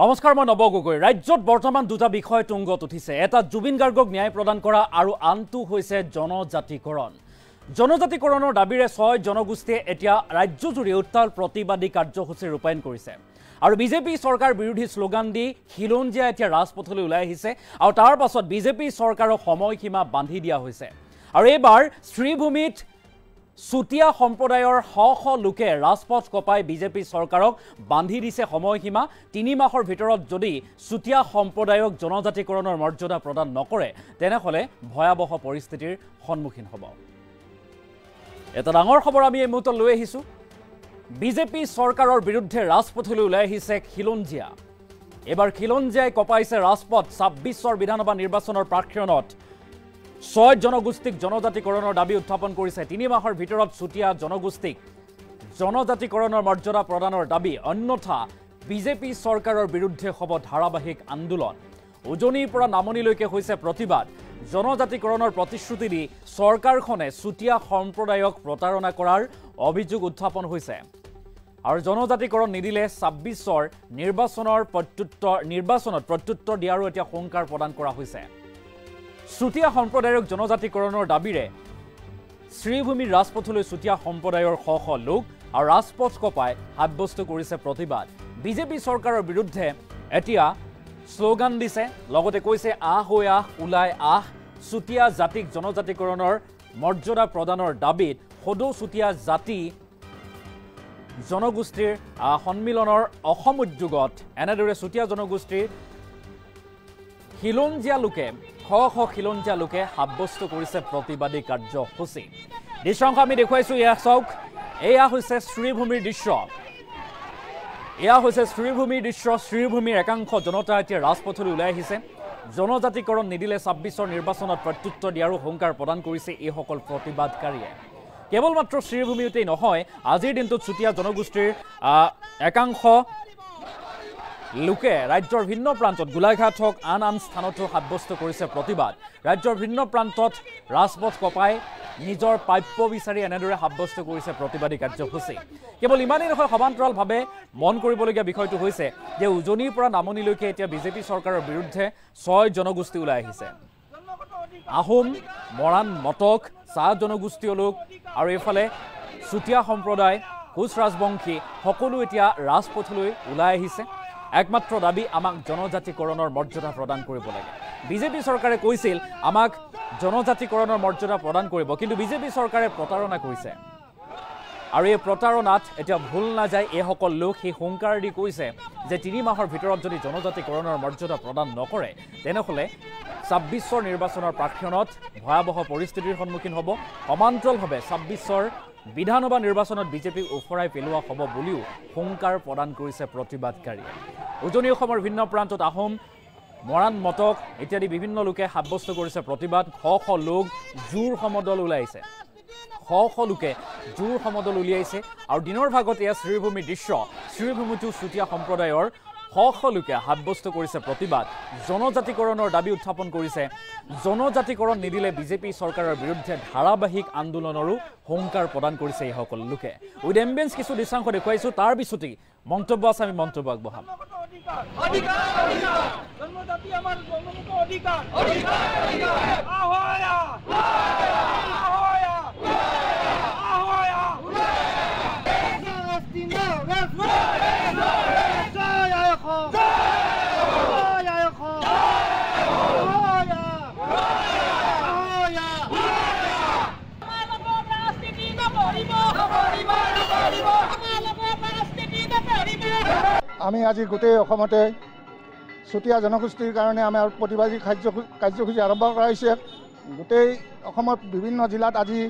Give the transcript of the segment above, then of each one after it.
নমস্কাৰ মই নব গগৈ ৰাজ্যত বৰ্তমান দুটা বিষয় তুংগত উঠিছে এটা জুবিন গাৰ্গক ন্যায় প্ৰদান কৰা আৰু আনটো হৈছে জনজাতিকৰণৰ দাবীৰে 6 জনগোষ্ঠীয়ে এতিয়া ৰাজ্যজুৰি উত্তাল প্ৰতিবাদী কাৰ্যসূচী ৰূপায়ণ কৰিছে আৰু বিজেপি চৰকাৰ বিৰোধী স্লোগান দি খিলঞ্জীয়া এতিয়া ৰাজপথলৈ ওলাই আহিছে আৰু তাৰ পাছত বিজেপি চৰকাৰৰ সময়সীমা বান্ধি দিয়া হৈছে আৰু এইবাৰ শ্ৰীভূমিত সুতিয়া সম্প্ৰদায়ৰ শ লোকে ৰাজপথ কপাই বিজেপি চৰকাৰক বান্ধি দিছে সময়সীমা 3 মাহৰ ভিতৰত যদি সুতিয়া সম্প্ৰদায়ক জনজাতিকৰণৰ মৰ্যাদা প্ৰদান নকৰে তেনেহলে ভয়াবহ পৰিস্থিতিৰ সন্মুখীন হ'ব এটা ডাঙৰ খবৰ আমি এই মুহূৰ্তত লৈ আহিছো বিজেপি চৰকাৰৰ বিৰুদ্ধে ৰাজপথলৈ ওলাই আহিছে খিলঞ্জীয়া এবাৰ খিলঞ্জীয়াই কপাইছে ৰাজপথ 26ৰ বিধানসভা নিৰ্বাচনৰ প্ৰাক্ষণত 6 জনগোষ্ঠীক জনজাতিকৰণৰ দাবী উত্থাপন কৰিছে 3 মাহৰ ভিতৰত সুতিয়া জনগোষ্ঠীক জনজাতিকৰণৰ মৰ্যাদা প্ৰদানৰ দাবী অন্যথা বিজেপি চৰকাৰৰ বিৰুদ্ধে হ'ব ধাৰাবাহিক আন্দোলন উজনিৰ পৰা নামনিলৈকে হৈছে প্ৰতিবাদ জনজাতিকৰণৰ প্ৰতিশ্ৰুতি দি চৰকাৰখনে সুতিয়া সম্প্ৰদায়ক প্ৰতাৰণা কৰাৰ অভিযোগ উত্থাপন হৈছে আৰু জনজাতিকৰণ নিদিলে 26ৰ নিৰ্বাচনত প্ৰত্যুত্তৰ দিয়াৰো এতিয়া সংকাৰ প্ৰদান কৰা হৈছে সুতিয়া সম্প্ৰদায়ক জনজাতিকৰণৰ দাবীৰে শ্ৰীভূমিৰ ৰাজপথলৈ সুতিয়া সম্প্ৰদায়ৰ শ লোক আৰু ৰাজপথ কপাই সাব্যস্ত কৰিছে প্ৰতিবাদ বিজেপি চৰকাৰৰ বিৰুদ্ধে এতিয়া স্লোগান দিছে লগতে কৈছে আহ হৈ আহ ওলাই আহ সুতিয়া জাতিক জনজাতিকৰণৰ মৰ্যাদা প্ৰদানৰ দাবীত সদৌ সুতিয়া জাতি জনগোষ্ঠীৰ সন্মিলনৰ অসম উদ্যোগত এনেদৰে সুতিয়া জনগোষ্ঠীৰ খিলঞ্জীয়া লোকে খিলঞ্জীয়া লোকে সাব্যস্ত কৰিছে প্ৰতিবাদী কাৰ্যসূচী দৃশ্যাংশ আমি দেখুৱাইছো এয়া চাওক এয়া হৈছে শ্ৰীভূমিৰ দৃশ্য শ্ৰীভূমিৰ একাংশ জনতা এতিয়া ৰাজপথলৈ ওলাই আহিছে জনজাতিকৰণ নিদিলে 26ৰ নিৰ্বাচনত প্ৰত্যুত্তৰ দিয়াৰো সংকাৰ প্ৰদান কৰিছে এইসকল প্ৰতিবাদকাৰীয়ে কেৱল মাত্ৰ শ্ৰীভূমিতেই নহয় আজিৰ দিনটোত সুতিয়া জনগোষ্ঠীৰ একাংশ লোকে ৰাজ্যৰ ভিন্ন প্ৰান্তত গোলাঘাট হওক আন স্থানতো সাব্যস্ত কৰিছে প্ৰতিবাদ ৰাজ্যৰ ভিন্ন প্ৰান্তত ৰাজপথ কপাই নিজৰ প্ৰাপ্য বিচাৰি এনেদৰে সাব্যস্ত কৰিছে প্ৰতিবাদী কাৰ্যসূচী কেৱল ইমানেই নহয় সমান্তৰালভাৱে মন কৰিবলগীয়া বিষয়টো হৈছে যে উজনিৰ পৰা নামনিলৈকে এতিয়া বিজেপি চৰকাৰৰ বিৰুদ্ধে 6 জনগোষ্ঠী ওলাই আহিছে আহোম মৰাণ মটক চাহ জনগোষ্ঠীয় লোক আৰু এইফালে সুতিয়া সম্প্ৰদায় কোচ ৰাজবংশী সকলো এতিয়া ৰাজপথলৈ ওলাই আহিছে একমাত্ৰ দাবী আমাক জনজাতিকৰণৰ মৰ্যাদা প্ৰদান কৰিব লাগে বিজেপি চৰকাৰে কৈছিল আমাক জনজাতিকৰণৰ মৰ্যাদা প্ৰদান কৰিব কিন্তু বিজেপি চৰকাৰে প্ৰতাৰণা কৰিছে আৰু এই প্ৰতাৰণাত এতিয়া ভুল নাযায় এইসকল লোক সেই সংকাৰ দি কৈছে যে 3 মাহৰ ভিতৰত যদি জনজাতিকৰণৰ মৰ্যাদা প্ৰদান নকৰে তেনেহলে 26ৰ নিৰ্বাচনৰ প্ৰাক্ষণত ভয়াবহ পৰিস্থিতিৰ সন্মুখীন হ'ব সমান্তৰালভাৱে 26ৰ বিধানসভা নিৰ্বাচনত বিজেপিক উফৰাই পেলোৱা হ'ব বুলিও সংকাৰ প্ৰদান কৰিছে প্ৰতিবাদকাৰীয়ে উজনি অসমৰ ভিন্ন প্ৰান্তত আহোম মৰাণ মটক ইত্যাদি বিভিন্ন লোকে সাব্যস্ত কৰিছে প্ৰতিবাদ শ লোক জোৰ সমদল ওলাইছে শ লোকে জোৰ সমদল উলিয়াইছে আৰু দিনৰ ভাগত এয়া শ্ৰীভূমিৰ দৃশ্য শ্ৰীভূমিটো সুতিয়া সম্প্ৰদায়ৰ শ লোকে সাব্যস্ত কৰিছে প্ৰতিবাদ জনজাতিকৰণৰ দাবী উত্থাপন কৰিছে জনজাতিকৰণ নিদিলে বিজেপি চৰকাৰৰ বিৰুদ্ধে ধাৰাবাহিক আন্দোলনৰো সংকাৰ প্ৰদান কৰিছে এইসকল লোকে উইথ এম্বিয়েন্স কিছু দৃশ্যাংশ দেখুৱাইছো তাৰ পিছতেই মন্তব্য আছে আমি মন্তব্য আগবঢ়াম আমি আজি গোটেই অসমতে সুতিয়া জনগোষ্ঠীৰ কাৰণে আমাৰ প্ৰতিবাদী কাৰ্যসূচী আৰম্ভ কৰা হৈছে গোটেই অসমৰ বিভিন্ন জিলাত আজি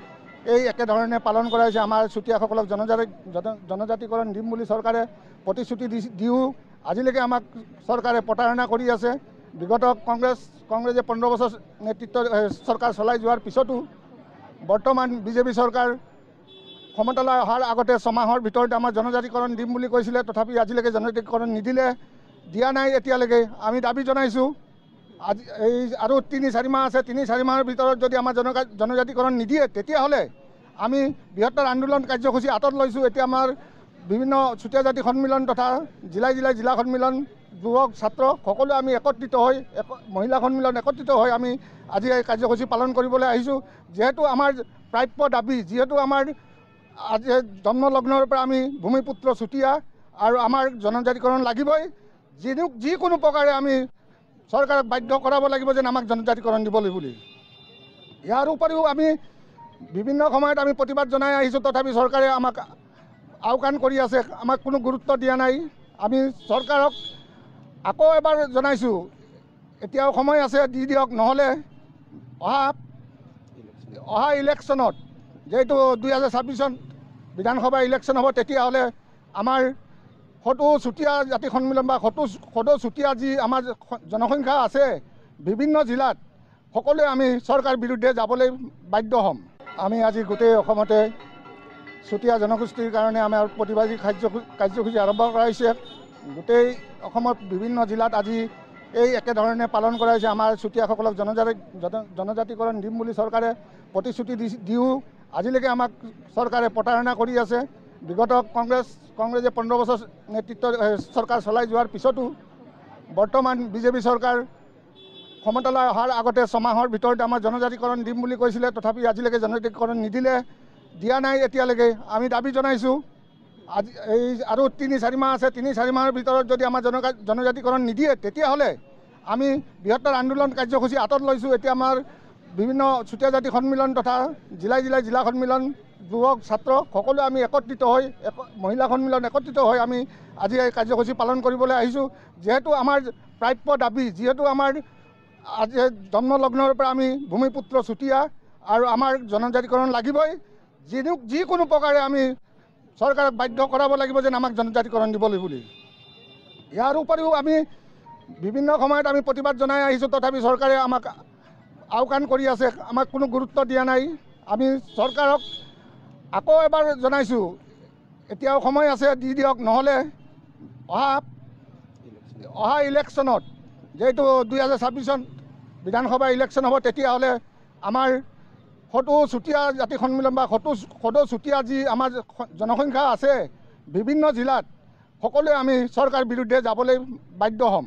এই একেধৰণে পালন কৰা হৈছে আমাৰ সুতিয়াসকলক জনজাতিকৰণ দিম বুলি চৰকাৰে প্ৰতিশ্ৰুতি দিও আজিলৈকে আমাক চৰকাৰে প্ৰতাৰণা কৰি আছে বিগত কংগ্ৰেছে 15 বছৰ নেতৃত্ব চৰকাৰ চলাই যোৱাৰ পিছতো বৰ্তমান বিজেপি চৰকাৰ ক্ষমতালৈ অহাৰ আগতে 6 মাহৰ ভিতৰত আমাৰ জনজাতিকৰণ দিম বুলি কৈছিলে তথাপি আজিলৈকে জনজাতিকৰণ নিদিলে দিয়া নাই এতিয়ালৈকে আমি দাবী জনাইছোঁ আজি এই আৰু 3-4 মাহ আছে 3-4 মাহৰ ভিতৰত যদি আমাৰ জনজাতিকৰণ নিদিয়ে তেতিয়াহ'লে আমি বৃহত্তৰ আন্দোলন কাৰ্যসূচী হাতত লৈছোঁ এতিয়া আমাৰ বিভিন্ন চুতীয়া জাতি সন্মিলন তথা জিলা সন্মিলন যুৱক ছাত্ৰ সকলোৱে আমি একত্ৰিত হৈ মহিলা সন্মিলন একত্ৰিত হৈ আমি আজি এই কাৰ্যসূচী পালন কৰিবলৈ আহিছোঁ। যিহেতু আমাৰ প্ৰাপ্য দাবী, যিহেতু আমাৰ আজি জন্মলগ্নৰ পৰা আমি ভূমিপুত্ৰ চুতীয়া আৰু আমাৰ জনজাতিকৰণ লাগিবই। যিকোনো প্ৰকাৰে আমি চৰকাৰক বাধ্য কৰাব লাগিব যেন আমাক জনজাতিকৰণ দিবলৈ বুলি। ইয়াৰ উপৰিও আমি বিভিন্ন সময়ত আমি প্ৰতিবাদ জনাই আহিছোঁ, তথাপি চৰকাৰে আমাক আওকাণ কৰি আছে, আমাক কোনো গুৰুত্ব দিয়া নাই। আমি চৰকাৰক আকৌ এবাৰ জনাইছোঁ, এতিয়াও সময় আছে, দি দিয়ক, নহ'লে অহা ইলেকশ্যনত, যিহেতু 2026 বিধানসভা ইলেকশ্যন হ'ব, তেতিয়াহ'লে আমাৰ সদৌ চুতীয়া জাতি সন্মিলন বা সদৌ চুতীয়া যি আমাৰ জনসংখ্যা আছে বিভিন্ন জিলাত, সকলোৱে আমি চৰকাৰ বিৰুদ্ধে যাবলৈ বাধ্য হ'ম। আমি আজি গোটেই অসমতে চুতীয়া জনগোষ্ঠীৰ কাৰণে আমাৰ প্ৰতিবাদী কাৰ্যসূচী আৰম্ভ কৰা হৈছে। গোটেই অসমৰ বিভিন্ন জিলাত আজি এই একেধৰণে পালন কৰা হৈছে। আমাৰ চুতীয়াসকলক জনজাতিকৰণ দিম বুলি চৰকাৰে প্ৰতিশ্ৰুতি দিও আজিলৈকে আমাক চৰকাৰে প্ৰতাৰণা কৰি আছে। বিগত কংগ্ৰেছে 15 বছৰ নেতৃত্ব চৰকাৰ চলাই যোৱাৰ পিছতো বৰ্তমান বিজেপি চৰকাৰ ক্ষমতালৈ অহাৰ আগতে 6 মাহৰ ভিতৰতে আমাৰ জনজাতিকৰণ দিম বুলি কৈছিলে, তথাপি আজিলৈকে জনজাতিকৰণ দিয়া নাই। এতিয়ালৈকে আমি দাবী জনাইছোঁ আজি এই আৰু 3-4 মাহ আছে, 3-4 মাহৰ ভিতৰত যদি আমাৰ জনজাতিকৰণ নিদিয়ে, তেতিয়াহ'লে আমি বৃহত্তৰ আন্দোলন কাৰ্যসূচী হাতত লৈছোঁ। এতিয়া আমাৰ বিভিন্ন চুতীয়া জাতি সন্মিলন তথা জিলা সন্মিলন, যুৱক ছাত্ৰ সকলোৱে আমি একত্ৰিত হৈ মহিলা সন্মিলন একত্ৰিত হৈ আমি আজি এই কাৰ্যসূচী পালন কৰিবলৈ আহিছোঁ। যিহেতু আমাৰ প্ৰাপ্য দাবী, যিহেতু আমাৰ আজি জন্মলগ্নৰ পৰা আমি ভূমিপুত্ৰ চুতীয়া আৰু আমাৰ জনজাতিকৰণ লাগিবই। যিকোনো প্ৰকাৰে আমি চৰকাৰক বাধ্য কৰাব লাগিব যেন আমাক জনজাতিকৰণ দিবলৈ বুলি। ইয়াৰ উপৰিও আমি বিভিন্ন সময়ত আমি প্ৰতিবাদ জনাই আহিছোঁ, তথাপি চৰকাৰে আমাক আওকাণ কৰি আছে, আমাক কোনো গুৰুত্ব দিয়া নাই। আমি চৰকাৰক আকৌ এবাৰ জনাইছোঁ, এতিয়াও সময় আছে, দি দিয়ক, নহ'লে অহা ইলেকশ্যনত, যিহেতু 2026 বিধানসভা ইলেকশ্যন হ'ব, তেতিয়াহ'লে আমাৰ সদৌ চুতীয়া জাতি সন্মিলন বা সদৌ চুতীয়া যি আমাৰ জনসংখ্যা আছে বিভিন্ন জিলাত, সকলোৱে আমি চৰকাৰ বিৰুদ্ধে যাবলৈ বাধ্য হ'ম।